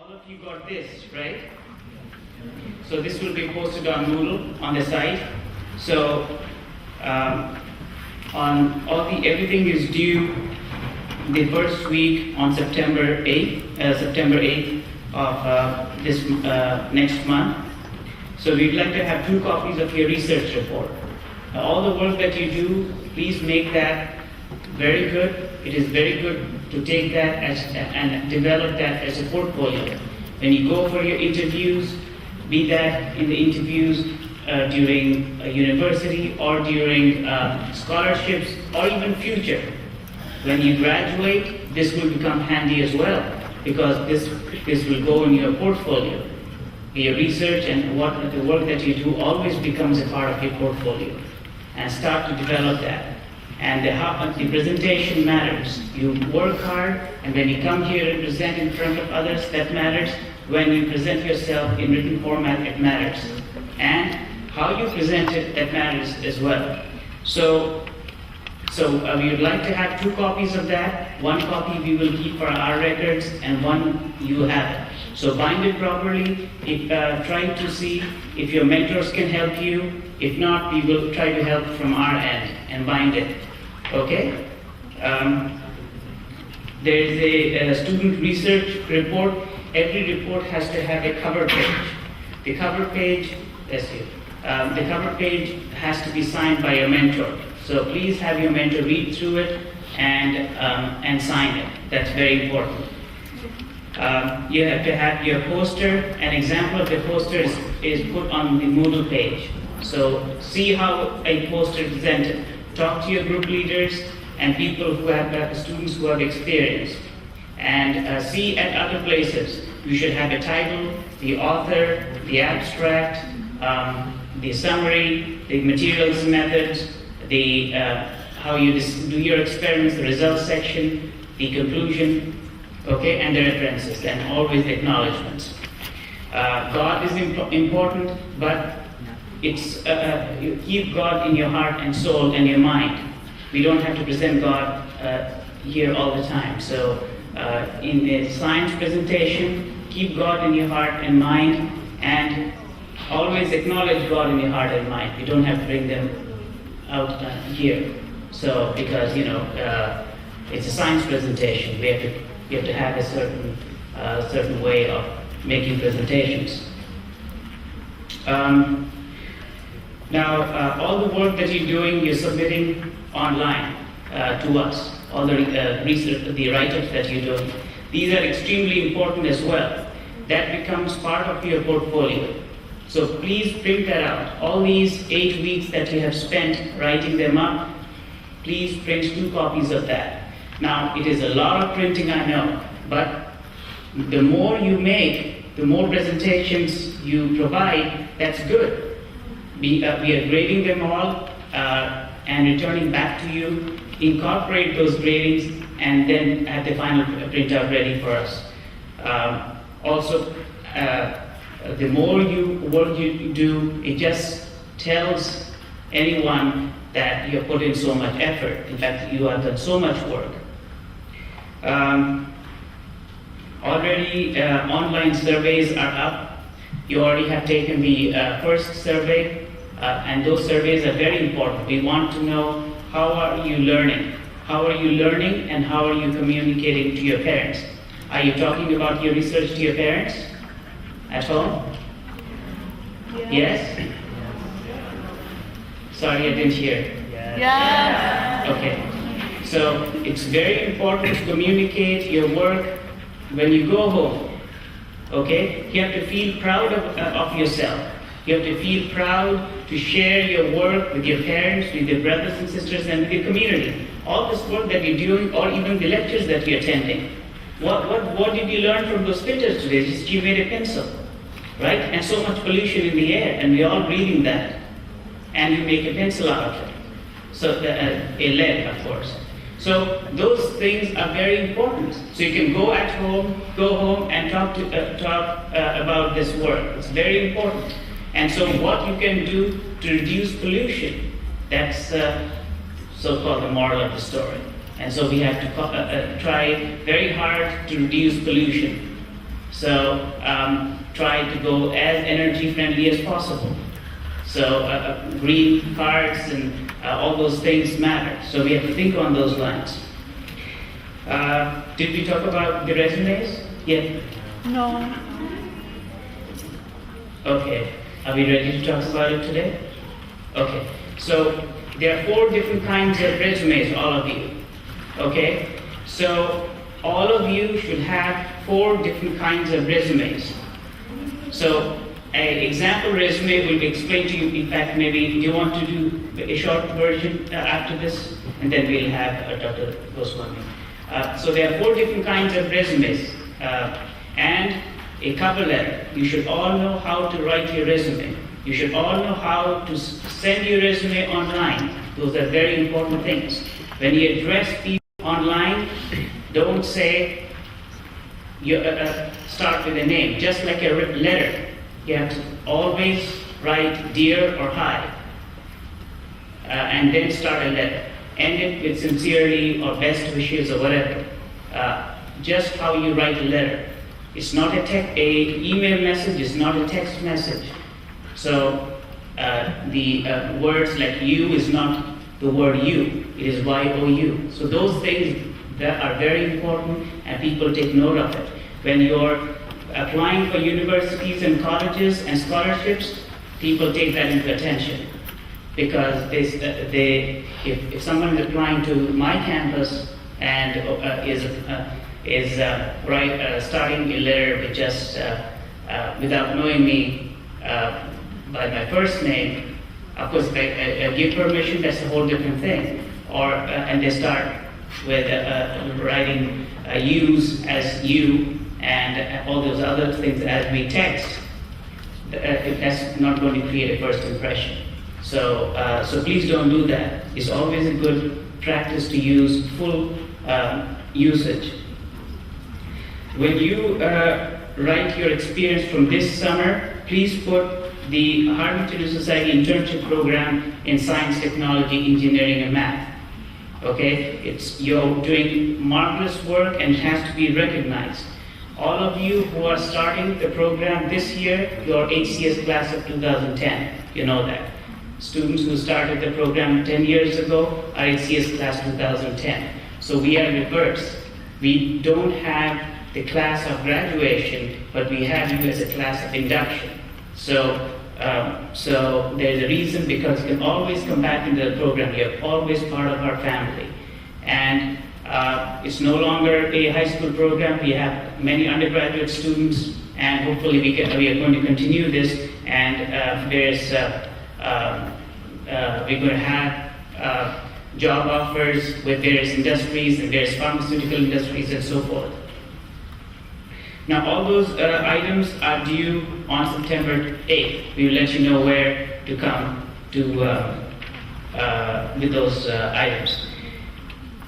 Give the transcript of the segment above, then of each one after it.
All of you got this, right? So this will be posted on Moodle on the site. So everything is due the first week on September 8th of this next month. So we'd like to have 2 copies of your research report. All the work that you do, please make that very good. It is very good to take that and develop that as a portfolio. When you go for your interviews, be that in the interviews during a university or during scholarships or even future. When you graduate, this will become handy as well, because this will go in your portfolio. Your research and the work that you do always becomes a part of your portfolio, and start to develop that. And the presentation matters. You work hard, and when you come here and present in front of others, that matters. When you present yourself in written format, it matters. And how you present it, that matters as well. So we would like to have 2 copies of that. 1 copy we will keep for our records, and 1 you have it. So bind it properly. Try to see if your mentors can help you. If not, we will try to help from our end and bind it. Okay? There is a student research report. Every report has to have a cover page. The cover page, the cover page has to be signed by your mentor. So please have your mentor read through it and sign it. That's very important. You have to have your poster. An example of the poster is put on the Moodle page. So see how a poster is presented. Talk to your group leaders and people who have students who have experience. And see at other places. You should have a title, the author, the abstract, the summary, the materials methods, the how you do your experiments, the results section, the conclusion, okay, and the references, and always acknowledgements. God is important, but it's you keep God in your heart and soul and your mind. We don't have to present God here all the time. So in the science presentation, keep God in your heart and mind, and always acknowledge God in your heart and mind. We don't have to bring them out here. So because it's a science presentation, we have to have a certain way of making presentations. Now, all the work that you're doing, you're submitting online to us. All the research, the write-ups that you're doing, these are extremely important as well. That becomes part of your portfolio. So please print that out. All these 8 weeks that you have spent writing them up, please print 2 copies of that. Now, it is a lot of printing, I know, but the more you make, the more presentations you provide, that's good. We are grading them all and returning back to you. Incorporate those gradings and then have the final printout ready for us. Also, the more work you do, it just tells anyone that you have put in so much effort. In fact, you have done so much work. Already online surveys are up. You already have taken the first survey, and those surveys are very important. We want to know, how are you learning? How are you learning, and how are you communicating to your parents? Are you talking about your research to your parents at home? Yes? Sorry, I didn't hear. Yes. Okay. So it's very important to communicate your work when you go home. Okay? You have to feel proud of yourself. You have to feel proud to share your work with your parents, with your brothers and sisters, and with your community. All this work that you're doing, or even the lectures that you're attending. What did you learn from those filters today? Just you made a pencil, right? And so much pollution in the air, and we're all breathing that. And you make a pencil out of it. So a lead, of course. So those things are very important. So you can go home and talk about this work. It's very important. And so what you can do to reduce pollution, that's so-called the moral of the story. And so we have to try very hard to reduce pollution. So try to go as energy friendly as possible. So green cards and all those things matter. So we have to think on those lines. Did we talk about the resumes? Yeah. No. Okay. Are we ready to talk about it today? Okay. So there are 4 different kinds of resumes, all of you. Okay. So all of you should have 4 different kinds of resumes. So an example resume will be explained to you. In fact, maybe do you want to do a short version after this? And then we'll have Dr. Goswami. So there are 4 different kinds of resumes. And a cover letter. You should all know how to write your resume. You should all know how to send your resume online. Those are very important things. When you address people online, don't say, start with a name. Just like a letter, you have to always write dear or hi, and then start a letter. End it with sincerely or best wishes or whatever. Just how you write a letter. It's not a email message, it's not a text message. So the words like you is not the word you, it is Y-O-U. So those things that are very important and people take note of it. When you're applying for universities and colleges and scholarships, people take that into attention. Because if someone is applying to my campus and is starting a letter with just without knowing me by my first name, of course, if I give permission, that's a whole different thing. Or and they start with writing use as you and all those other things as we text. That's not going to create a first impression. So please don't do that. It's always a good practice to use full usage. When you write your experience from this summer, please put the Harvard Society internship program in science, technology, engineering, and math. Okay, you're doing marvelous work and it has to be recognized. All of you who are starting the program this year, your HCS class of 2010, you know that. Students who started the program 10 years ago are HCS class 2010. So we are reversed. We don't have the class of graduation, but we have you as a class of induction. So there's a reason, because you can always come back into the program. You're always part of our family. And it's no longer a high school program. We have many undergraduate students, and hopefully we are going to continue this. And we're going to have job offers with various industries and various pharmaceutical industries and so forth. Now, all those items are due on September 8th. We will let you know where to come to with those items.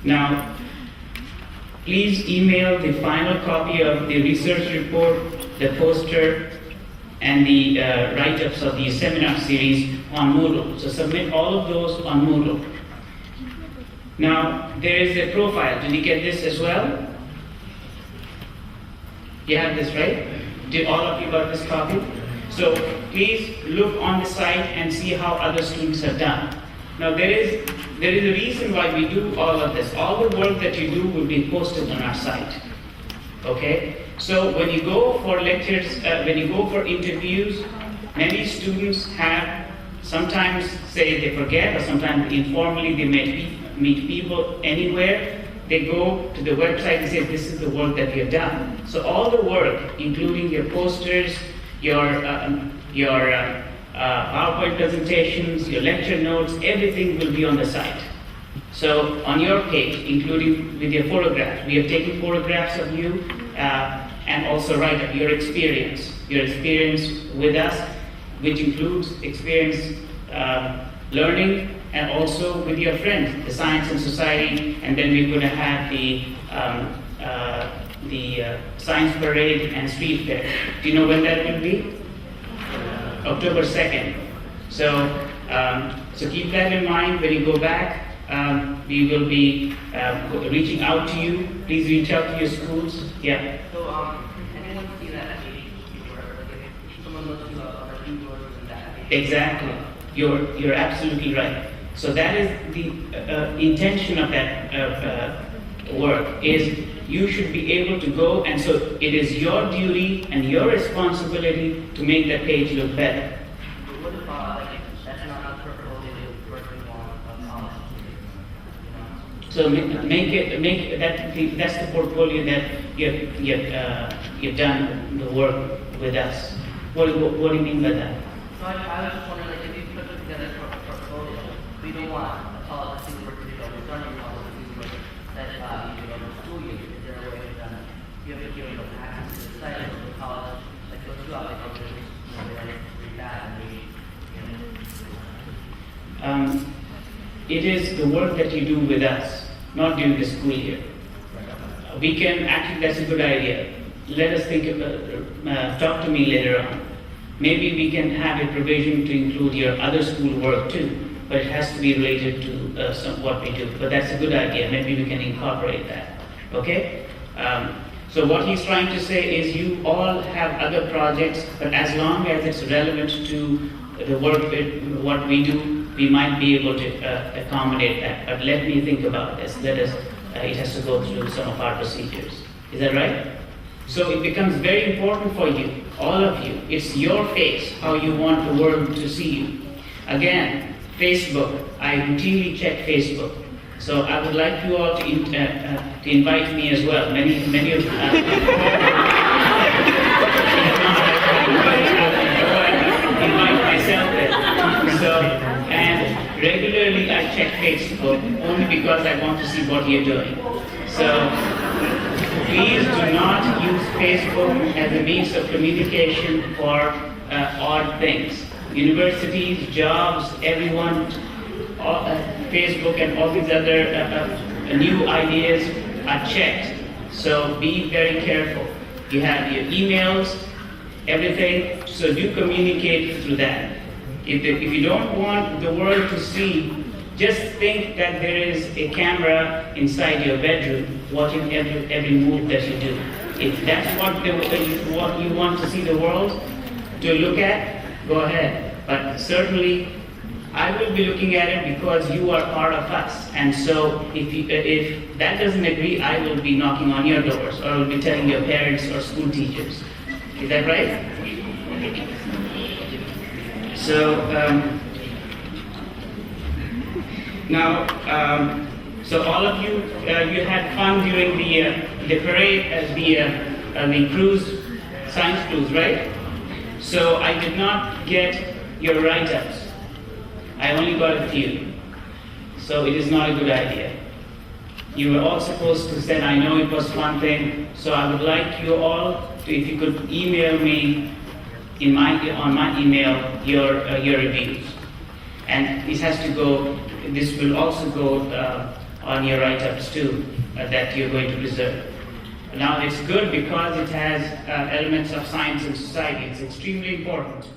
Now, please email the final copy of the research report, the poster, and the write-ups of the seminar series on Moodle. So submit all of those on Moodle. Now, there is a profile. Did you get this as well? You have this, right? Did all of you got this copy? So please look on the site and see how other students have done. Now there is a reason why we do all of this. All the work that you do will be posted on our site. Okay? So when you go for lectures, when you go for interviews, many students have sometimes say they forget, or sometimes informally they meet people anywhere. They go to the website and say, this is the work that we have done. So all the work, including your posters, your PowerPoint presentations, your lecture notes, everything will be on the site. So on your page, including with your photographs, we have taken photographs of you and also write up your experience with us, which includes experience learning, and also with your friends, the Science and Society, and then we're going to have the Science Parade and Street Fair. Do you know when that will be? October 2nd. So keep that in mind when you go back. We will be reaching out to you. Please reach out to your schools. Yeah. So anyone see that Exactly. You're absolutely right. So that is the intention of that work, is you should be able to go, and so it is your duty and your responsibility to make that page look better. But what if that's not a portfolio working on college? So that's the portfolio that you've done the work with us. What do you mean by that? So I was just wondering, like, if you put together a portfolio, we don't want a college student work to be done. We don't want to do work that you do in school year. Is there a way of done? You have to give them access to the site of the college, like go through all the programs, they read that and It is the work that you do with us, not during the school year. We can actually, that's a good idea. Let us think about, talk to me later on. Maybe we can have a provision to include your other school work too, but it has to be related to what we do. But that's a good idea. Maybe we can incorporate that. Okay? So what he's trying to say is you all have other projects, but as long as it's relevant to the work, what we do, we might be able to accommodate that. But let me think about this. It has to go through some of our procedures. Is that right? So it becomes very important for you, all of you. It's your face, how you want the world to see you. Again, Facebook. I routinely check Facebook. So I would like you all to invite me as well. Many of invite myself there. So, and regularly I check Facebook only because I want to see what you're doing. So please do not use Facebook as a means of communication for odd things. Universities, jobs, everyone, Facebook and all these other new ideas are checked. So be very careful. You have your emails, everything, so do communicate through that. If you don't want the world to see, just think that there is a camera inside your bedroom watching every move that you do. If that's what you want to see the world to look at, go ahead. But certainly, I will be looking at it because you are part of us. And so if that doesn't agree, I will be knocking on your doors, or I will be telling your parents or school teachers. Is that right? So now, so all of you, you had fun during the parade, the cruise, science cruise, right? So I did not get your write-ups. I only got a few. So it is not a good idea. You were all supposed to say, I know it was fun thing, so I would like you all to, if you could email me on my email your reviews. And this has to go, this will also go on your write-ups too, that you're going to preserve. Now it's good because it has elements of science and society. It's extremely important.